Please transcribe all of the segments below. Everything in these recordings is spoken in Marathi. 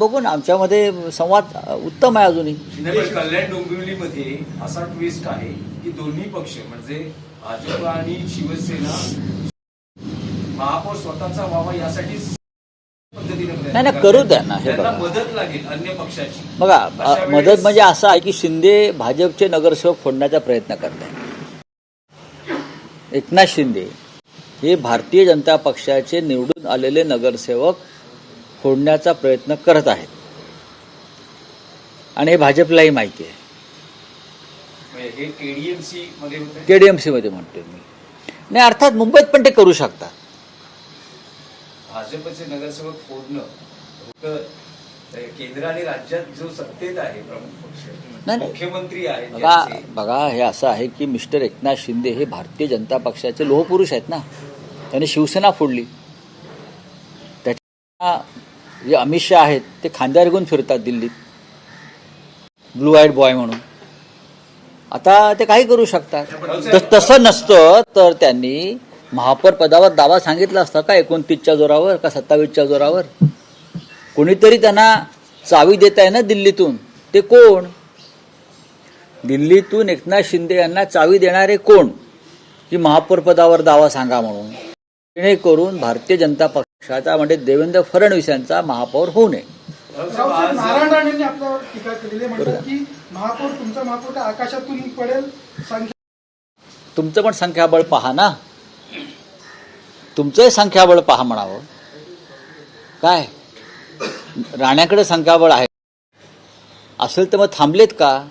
बघू ना, आमच्यामध्ये संवाद उत्तम आहे अजूनही. कल्याण डोंबिवलीमध्ये असा ट्विस्ट आहे की दोन्ही पक्ष म्हणजे भाजप आणि शिवसेना महापौर स्वतःचा व्हावा यासाठी नाही करू द्या ना. हे त्यांना बघा, मदत लागेल अन्य पक्षाची. बघा मदत म्हणजे असं आहे की शिंदे भाजपचे नगरसेवक फोडण्याचा प्रयत्न करत आहेत. एकनाथ शिंदे हे भारतीय जनता पक्षाचे निवडून आलेले नगरसेवक फोडण्याचा प्रयत्न करत आहेत आणि हे भाजपलाही माहिती आहे. हे केडीएमसी मध्ये होते. केडीएमसी मध्ये म्हणतोय मी. नाही, अर्थात मुंबईत पण ते करू शकतात. भाजपचे नगरसेवक फोडणं फक्त केंद्र आणि राज्यात जो सत्तेत आहे प्रमुख पक्ष मुख्यमंत्री आहेत. बघा हे असं आहे की मिस्टर एकनाथ शिंदे हे भारतीय जनता पक्षाचे लोहपुरुष आहेत ना. त्यांनी शिवसेना फोडली. त्याच्या जे अमित शहा आहेत ते खांद्यावर घेऊन फिरतात दिल्लीत ब्लू आईड बॉय म्हणून. आता ते काही करू शकतात. तसं नसतं तर त्यांनी महापौर पदावर दावा सांगितला असता का 29च्या जोरावर का 27च्या जोरावर. कोणीतरी त्यांना चावी देत आहे ना दिल्लीतून. ते कोण? दिल्लीतून एकनाथ शिंदे यांना चावी देणारे कोण की महापौर पदावर दावा सांगा म्हणून, जेणेकरून भारतीय जनता पक्षाचा म्हणजे देवेंद्र फडणवीस यांचा महापौर होऊ नये. नारायण राणेंनी आपल्यावर टीका केलेली म्हणतात की महापौर तुमचा महापौर का आकाशातून पडेल. तुमचं पण संख्याबळ पहा ना. तुमचंही संख्याबळ पहा म्हणावं. काय राण्याकडे संख्याबळ आहे असेल तर मग थांबलेत का?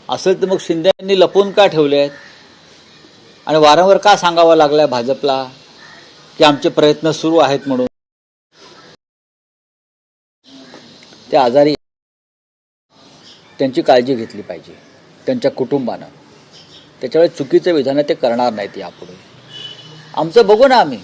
असेल तर मग शिंदे यांनी लपवून का ठेवलेत आणि वारंवार का सांगावं लागलंय भाजपला की आमचे प्रयत्न सुरू आहेत म्हणून. ते आजारी, त्यांची काळजी घेतली पाहिजे त्यांच्या कुटुंबानं. त्याच्यामुळे चुकीचं विधान ते करणार नाहीत यापुढे. आमचं बघू ना आम्ही.